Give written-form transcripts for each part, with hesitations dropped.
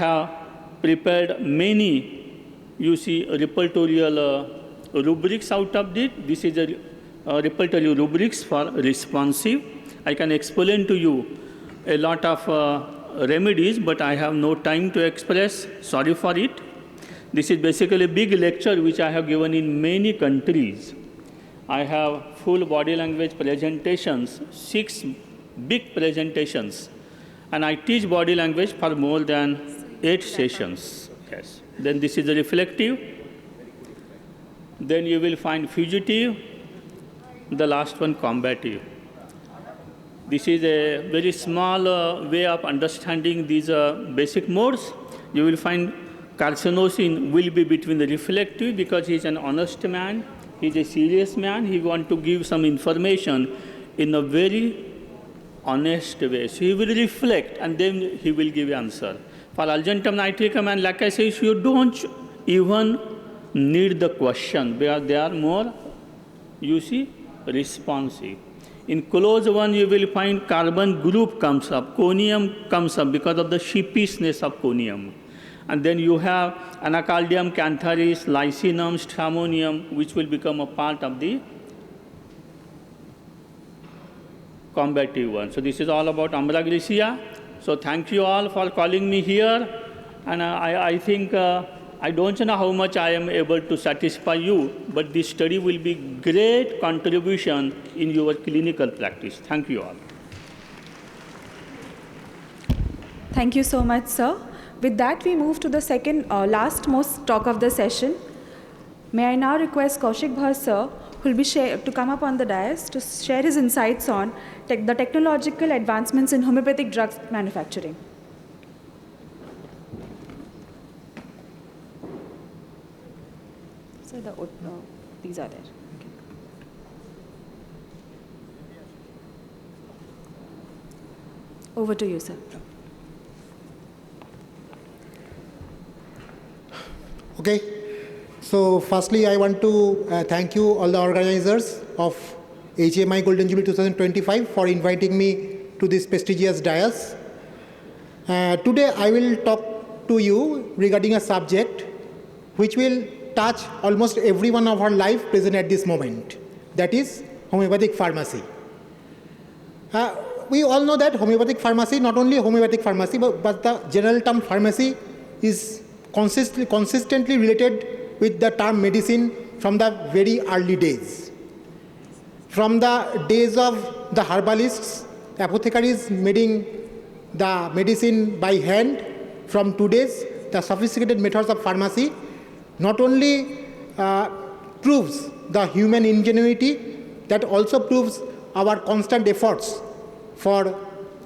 have prepared many, repertorial rubrics out of it. This is a repertorial rubrics for responsive. I can explain to you a lot of remedies, but I have no time to express. Sorry for it. This is basically a big lecture which I have given in many countries. I have full body language presentations, 6 big presentations, and I teach body language for more than 8 sessions. Yes. Then this is a reflective. Then you will find fugitive. The last one, combative. This is a very small way of understanding these basic modes. You will find Carcinosin will be between the reflective because he is an honest man, he is a serious man, he wants to give some information in a very honest way. So he will reflect and then he will give answer. For argentum nitricum and like I say, you don't even need the question because they are more, responsive. In close one, you will find carbon group comes up, conium comes up because of the sheepishness of conium. And then you have Anacardium, Cantharis, Lycinum, Stramonium, which will become a part of the combative one. So this is all about Ambragricia. So thank you all for calling me here. And I think, I don't know how much I am able to satisfy you, but this study will be great contribution in your clinical practice. Thank you all. Thank you so much, sir. With that, we move to the second, last most talk of the session. May I now request Kaushik Bhatt, sir, who will be to come up on the dais to share his insights on the technological advancements in homeopathic drugs manufacturing. So these are there. Okay. Over to you, sir. Okay. So firstly, I want to thank you all the organizers of HMI Golden Jubilee 2025 for inviting me to this prestigious dais. Today, I will talk to you regarding a subject which will touch almost everyone of our life present at this moment, that is homeopathic pharmacy. We all know that homeopathic pharmacy, not only homeopathic pharmacy, but the general term pharmacy is consistently related with the term medicine from the very early days. From the days of the herbalists, apothecaries making the medicine by hand, from today's the sophisticated methods of pharmacy, not only proves the human ingenuity, that also proves our constant efforts for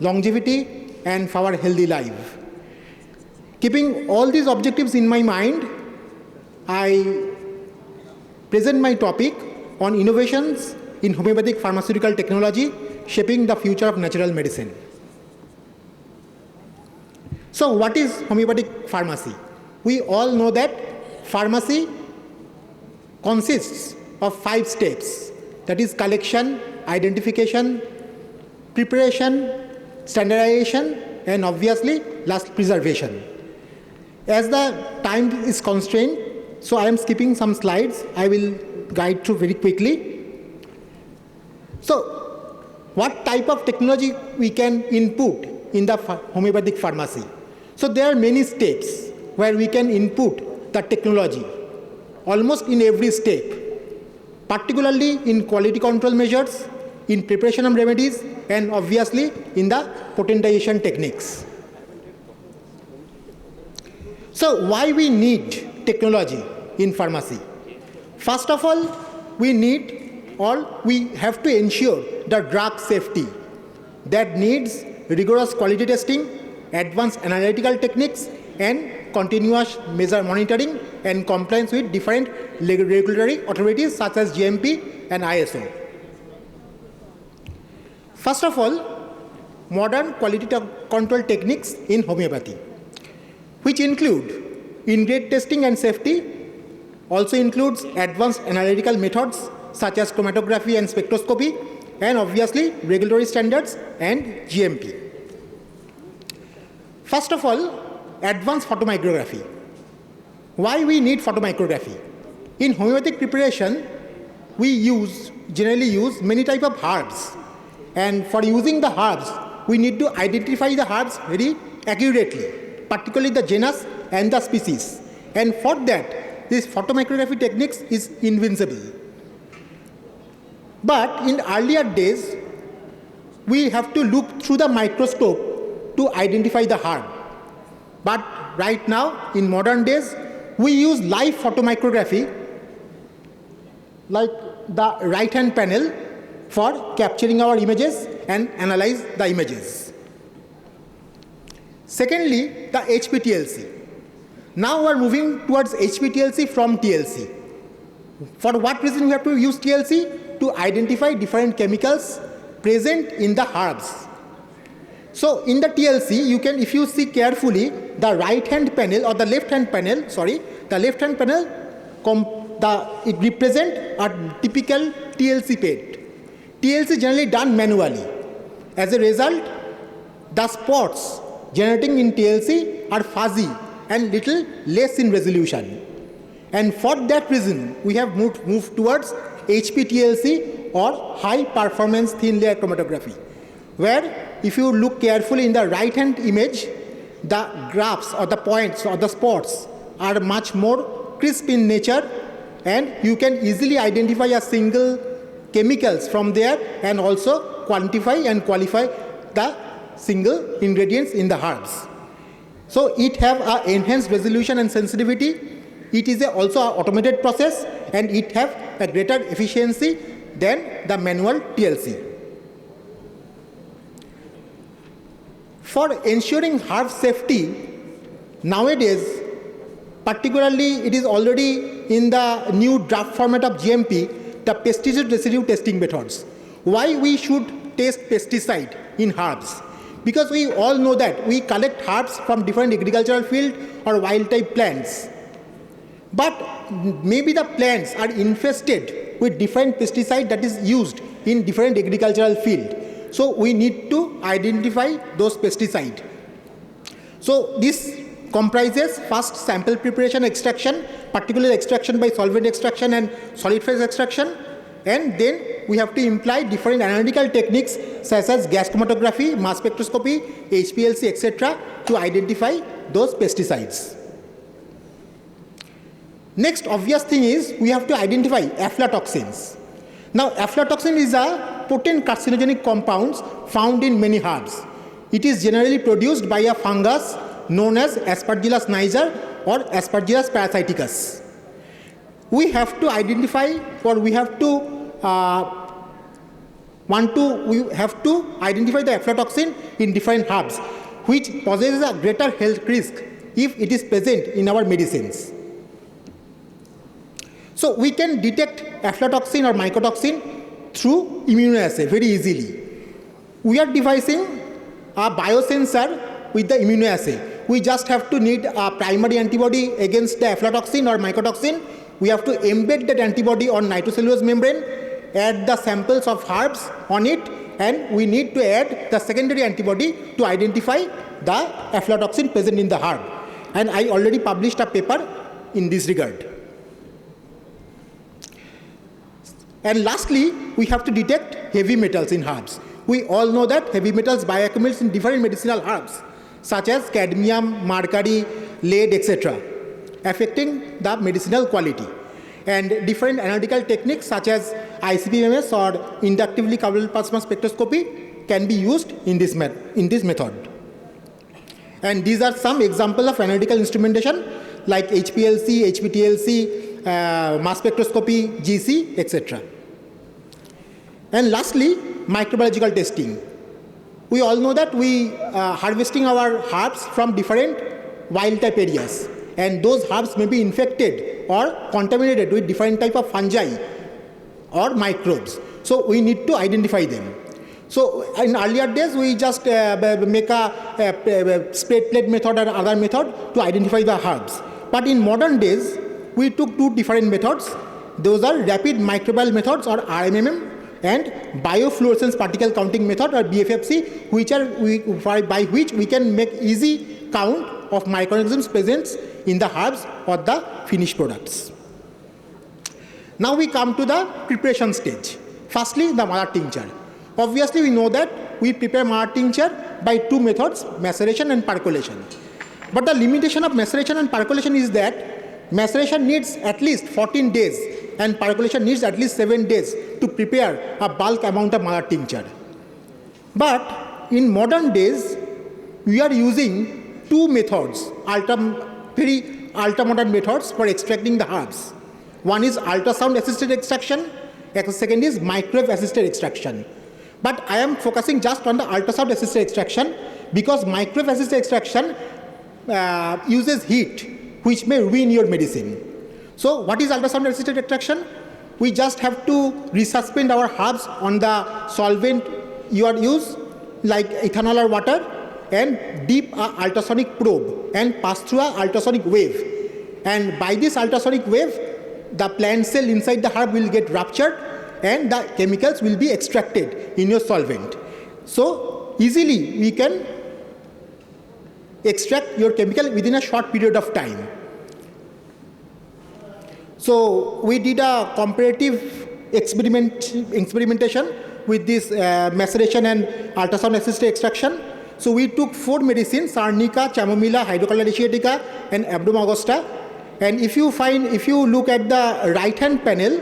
longevity and for our healthy life. Keeping all these objectives in my mind, I present my topic on innovations in homeopathic pharmaceutical technology shaping the future of natural medicine. So what is homeopathic pharmacy? We all know that pharmacy consists of 5 steps, that is collection, identification, preparation, standardization, and obviously last preservation. As the time is constrained, so I am skipping some slides. I will guide through very quickly. So what type of technology we can input in the homeopathic pharmacy? So there are many steps where we can input the technology, almost in every step, particularly in quality control measures, in preparation of remedies, and obviously in the potentization techniques. So why we need technology in pharmacy? First of all, we have to ensure the drug safety that needs rigorous quality testing, advanced analytical techniques, and continuous measure monitoring and compliance with different regulatory authorities such as GMP and ISO. First of all, modern quality control techniques in homeopathy, which include ingredient testing and safety, also includes advanced analytical methods such as chromatography and spectroscopy, and obviously regulatory standards and GMP. First of all, advanced photomicrography. Why we need photomicrography? In homeopathic preparation, we generally use many type of herbs. And for using the herbs, we need to identify the herbs very accurately, particularly the genus and the species. And for that, this photomicrography techniques is invincible. But in earlier days, we have to look through the microscope to identify the herb. But right now, in modern days, we use live photomicrography, like the right-hand panel, for capturing our images and analyze the images. Secondly, the HPTLC. Now we are moving towards HPTLC from TLC. For what reason we have to use TLC? To identify different chemicals present in the herbs. So in the TLC, you can, if you see carefully, the right-hand panel or the left-hand panel, it represents a typical TLC pad. TLC generally done manually. As a result, the spots generating in TLC are fuzzy and little less in resolution. And for that reason, we have moved towards HPTLC or high performance thin layer chromatography, where if you look carefully in the right hand image, the graphs or the points or the spots are much more crisp in nature, and you can easily identify a single chemicals from there and also quantify and qualify the single ingredients in the herbs. So it have an enhanced resolution and sensitivity. It is also an automated process, and it have a greater efficiency than the manual TLC. For ensuring herb safety, nowadays, particularly it is already in the new draft format of GMP, the pesticide residue testing methods. Why we should test pesticide in herbs? Because we all know that we collect herbs from different agricultural field or wild type plants. But maybe the plants are infested with different pesticide that is used in different agricultural field. So we need to identify those pesticides. So this comprises first sample preparation extraction, particularly extraction by solvent extraction and solid phase extraction, and then we have to employ different analytical techniques such as gas chromatography, mass spectroscopy, HPLC, etc. to identify those pesticides. Next obvious thing is we have to identify aflatoxins. Now aflatoxin is a potent carcinogenic compound found in many herbs. It is generally produced by a fungus known as Aspergillus niger or Aspergillus parasiticus. We have to identify, or we have to identify the aflatoxin in different herbs, which possesses a greater health risk if it is present in our medicines. So we can detect aflatoxin or mycotoxin through immunoassay very easily. We are devising a biosensor with the immunoassay. We just have to need a primary antibody against the aflatoxin or mycotoxin. We have to embed that antibody on nitrocellulose membrane, add the samples of herbs on it, and we need to add the secondary antibody to identify the aflatoxin present in the herb. And I already published a paper in this regard. And lastly, we have to detect heavy metals in herbs. We all know that heavy metals bioaccumulates in different medicinal herbs, such as cadmium, mercury, lead, etc., affecting the medicinal quality. And different analytical techniques such as ICP-MS or inductively coupled plasma spectroscopy can be used in this method. And these are some examples of analytical instrumentation like HPLC, HPTLC, mass spectroscopy, GC, etc. And lastly, microbiological testing. We all know that we are harvesting our herbs from different wild type areas, and those herbs may be infected or contaminated with different type of fungi or microbes. So we need to identify them. So in earlier days, we just make a spread plate method or other method to identify the herbs. But in modern days, we took two different methods. Those are rapid microbial methods or RMMM and biofluorescence particle counting method or BFFC, by which we can make easy count of microorganisms present in the herbs or the finished products. Now we come to the preparation stage. Firstly, the mother tincture. Obviously, we know that we prepare mother tincture by two methods, maceration and percolation. But the limitation of maceration and percolation is that maceration needs at least 14 days and percolation needs at least 7 days to prepare a bulk amount of mother tincture. But in modern days, we are using two methods, very ultra-modern methods for extracting the herbs. One is ultrasound-assisted extraction, and the second is microwave-assisted extraction. But I am focusing just on the ultrasound-assisted extraction because microwave-assisted extraction uses heat, which may ruin your medicine. So what is ultrasound-assisted extraction? We just have to resuspend our herbs on the solvent you are use, like ethanol or water, and dip an ultrasonic probe and pass through an ultrasonic wave. And by this ultrasonic wave, the plant cell inside the herb will get ruptured and the chemicals will be extracted in your solvent. So easily we can extract your chemical within a short period of time. So we did a comparative experimentation with this maceration and ultrasound-assisted extraction. So we took 4 medicines, arnica, chamomilla, hydrocolloid asiatica, and Abdum augusta. And if you look at the right-hand panel,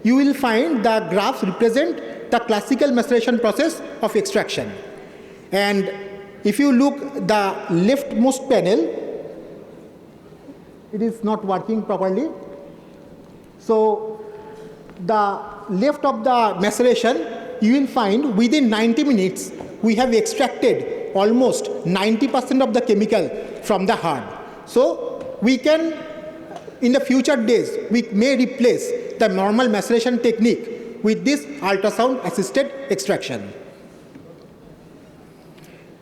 you will find the graphs represent the classical maceration process of extraction. And if you look the leftmost panel, it is not working properly. So the left of the maceration, you will find within 90 minutes, we have extracted almost 90% of the chemical from the herb. So we can, in the future days, we may replace the normal maceration technique with this ultrasound-assisted extraction.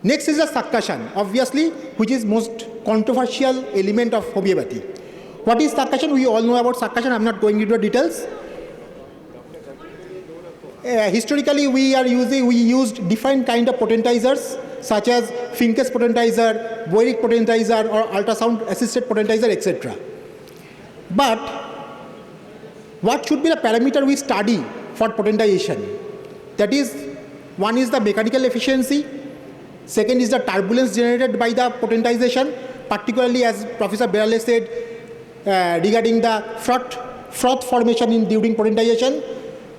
Next is the succussion, obviously, which is most controversial element of homeopathy. What is succussion? We all know about succussion. I'm not going into the details. Historically, we used different kind of potentizers, such as Fincke's potentizer, Boeric potentizer, or ultrasound-assisted potentizer, etc. But what should be the parameter we study for potentization? That is, one is the mechanical efficiency, second is the turbulence generated by the potentization, particularly as Professor Berale said regarding the froth formation during potentization,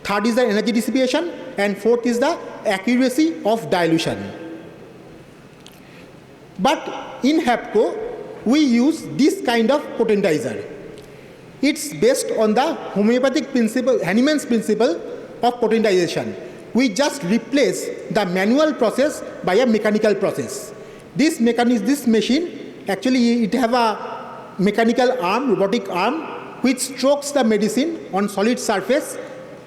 third is the energy dissipation, and fourth is the accuracy of dilution. But in HAPCO, we use this kind of potentizer. It's based on the homeopathic principle, Hahnemann's principle of potentization. We just replace the manual process by a mechanical process. This machine, actually it have a mechanical arm, robotic arm, which strokes the medicine on solid surface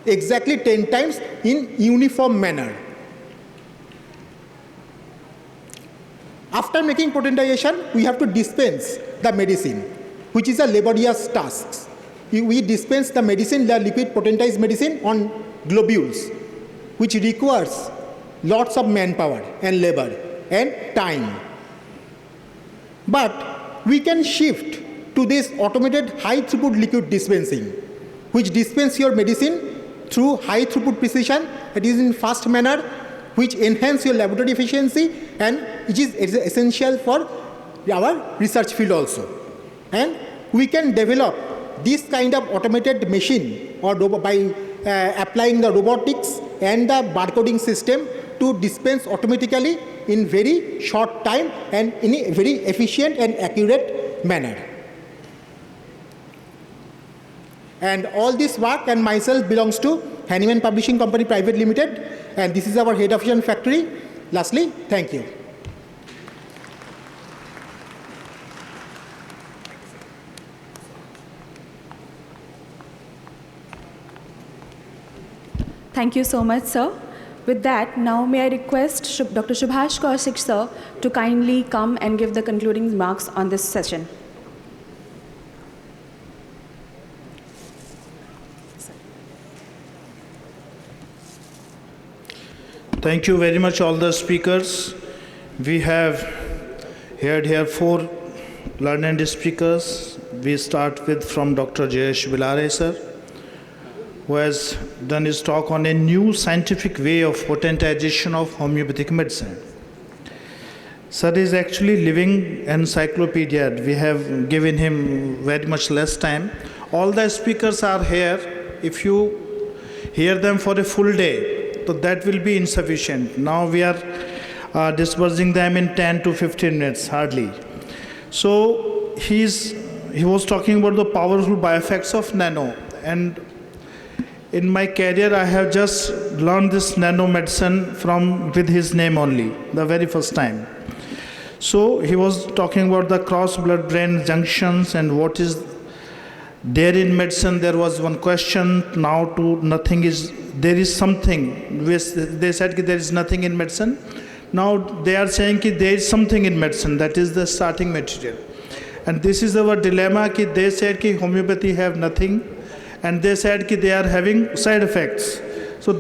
exactly 10 times in uniform manner. After making potentization, we have to dispense the medicine, which is a laborious task. We dispense the medicine, the liquid potentized medicine, on globules, which requires lots of manpower and labor and time. But we can shift to this automated high throughput liquid dispensing, which dispense your medicine through high throughput precision, it is in fast manner, which enhance your laboratory efficiency, and which is essential for our research field also. And we can develop this kind of automated machine or by applying the robotics and the barcoding system to dispense automatically in very short time and in a very efficient and accurate manner. And all this work and myself belongs to Hahnemann Publishing Company Private Limited, and this is our head office and factory. Lastly, thank you. Thank you so much, sir. With that, now may I request Dr. Subhash Kaushik, sir, to kindly come and give the concluding remarks on this session. Thank you very much, all the speakers. We have heard here 4 learned speakers. We start with from Dr. Jayesh Bilare sir, who has done his talk on a new scientific way of potentization of homeopathic medicine. Sir is actually living encyclopedia. We have given him very much less time. All the speakers are here. If you hear them for a full day, so that will be insufficient. Now we are dispersing them in 10 to 15 minutes, hardly. So he was talking about the powerful bioeffects of nano. And in my career, I have just learned this nano medicine with his name only, the very first time. So he was talking about the cross blood-brain junctions and what is there in medicine. There was one question now to nothing is, there is something. They said that there is nothing in medicine. Now they are saying that there is something in medicine, that is the starting material. And this is our dilemma, that they said that homeopathy have nothing and they said that they are having side effects. So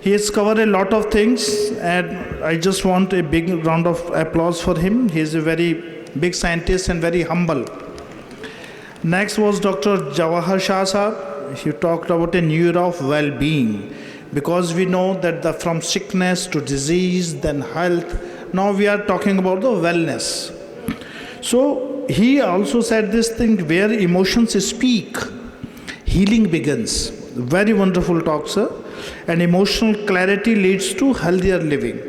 he has covered a lot of things and I just want a big round of applause for him. He is a very big scientist and very humble. Next was Dr. Jawahar Shah Sahab. He talked about a new era of well-being, because we know that from sickness to disease, then health, now we are talking about the wellness. So he also said this thing, where emotions speak, healing begins. Very wonderful talk, sir. And emotional clarity leads to healthier living.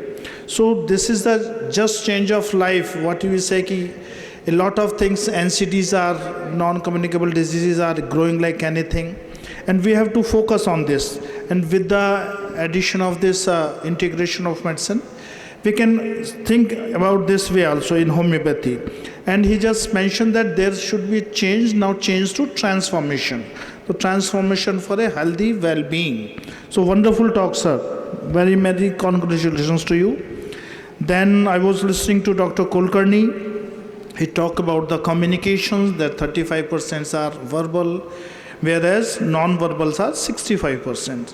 So this is the just change of life. What we say, a lot of things, NCDs are non-communicable diseases are growing like anything. And we have to focus on this. And with the addition of this integration of medicine, we can think about this way also in homeopathy. And he just mentioned that there should be change, now change to transformation. So transformation for a healthy well-being. So wonderful talk, sir. Very many congratulations to you. Then I was listening to Dr. Kulkarni. He talked about the communications, that 35% are verbal, whereas non-verbals are 65%.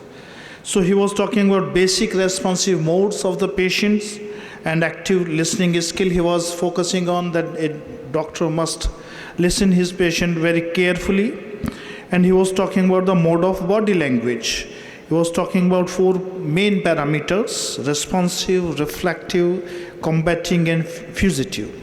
So he was talking about basic responsive modes of the patients and active listening skill. He was focusing on that a doctor must listen his patient very carefully. And he was talking about the mode of body language. He was talking about 4 main parameters: responsive, reflective, combating, and fugitive.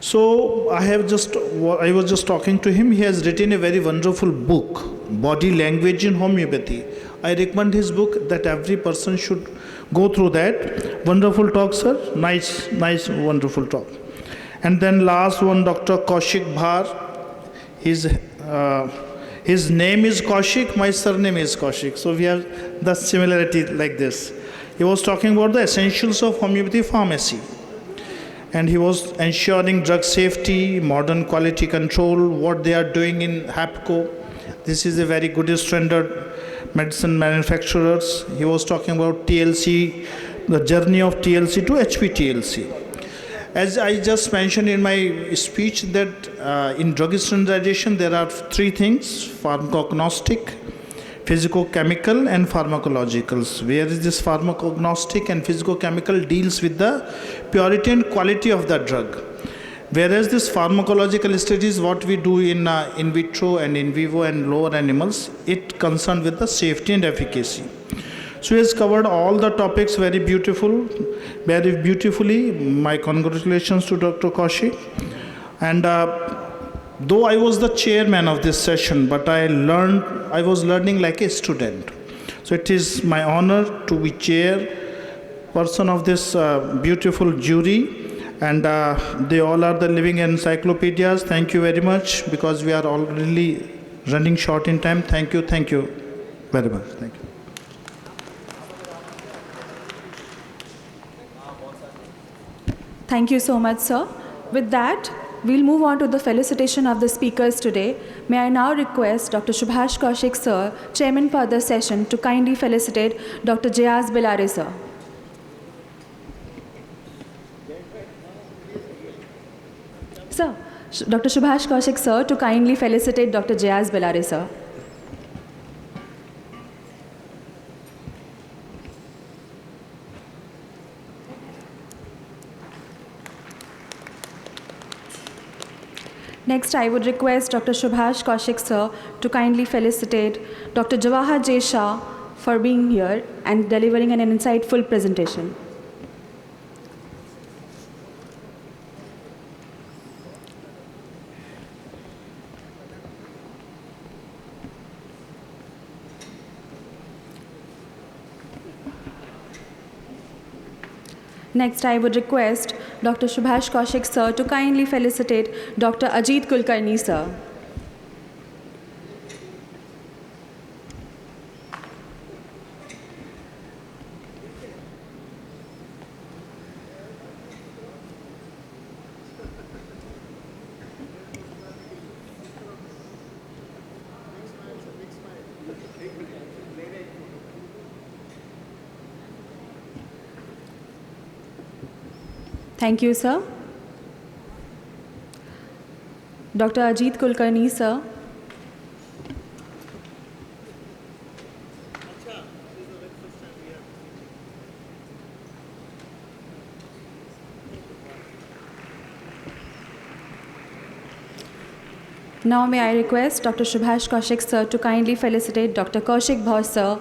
So I was just talking to him. He has written a very wonderful book, Body Language in Homeopathy. I recommend his book, that every person should go through that. Wonderful talk, sir. Nice, wonderful talk. And then last one, Dr. Kaushik Bhar. His name is Kaushik, my surname is Kaushik. So we have the similarity like this. He was talking about the essentials of homeopathy pharmacy. And he was ensuring drug safety, modern quality control, what they are doing in HAPCO. This is a very good standard medicine manufacturers. He was talking about TLC, the journey of TLC to HPTLC. As I just mentioned in my speech, that in drug standardization there are 3 things: pharmacognostic, physicochemical, and pharmacologicals. Where is this pharmacognostic and physicochemical deals with the purity and quality of the drug, whereas this pharmacological studies, what we do in vitro and in vivo and lower animals, it concerned with the safety and efficacy. So he has covered all the topics very beautifully. My congratulations to Dr. Kaushik. And though I was the chairman of this session, but I was learning like a student. So it is my honor to be chairperson of this beautiful jury. And they all are the living encyclopedias. Thank you very much, because we are already running short in time. Thank you very much. Thank you. Thank you so much, sir. With that, we'll move on to the felicitation of the speakers today. May I now request Dr. Subhash Kaushik, sir, chairman for the session, to kindly felicitate Dr. Jayaz Bilare, sir. Sir, Dr. Subhash Kaushik, sir, to kindly felicitate Dr. Jayaz Bilare, sir. Next, I would request Dr. Subhash Kaushik sir to kindly felicitate Dr. Jawahar J. Shah for being here and delivering an insightful presentation. Next, I would request Dr. Subhash Kaushik sir to kindly felicitate Dr. Ajit Kulkarni sir. Thank you, sir. Dr. Ajit Kulkarni, sir. Now may I request Dr. Subhash Kaushik, sir, to kindly felicitate Dr. Kaushik Bhaus, sir.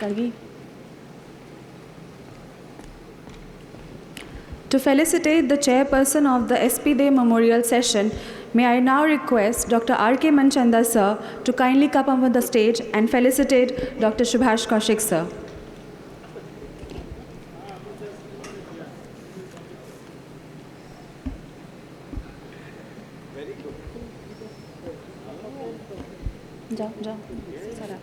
Kargi. To felicitate the chairperson of the SP Day Memorial Session, may I now request Dr. R.K. Manchanda sir to kindly come up on the stage and felicitate Dr. Subhash Kaushik sir. जाओ जाओ सारा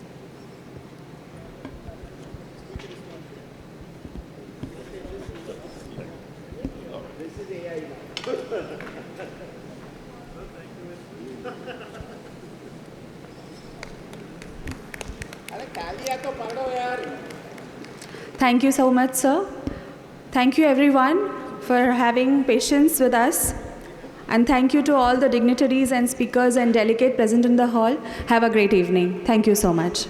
Thank you so much, sir. Thank you, everyone, for having patience with us. And thank you to all the dignitaries and speakers and delegates present in the hall. Have a great evening. Thank you so much.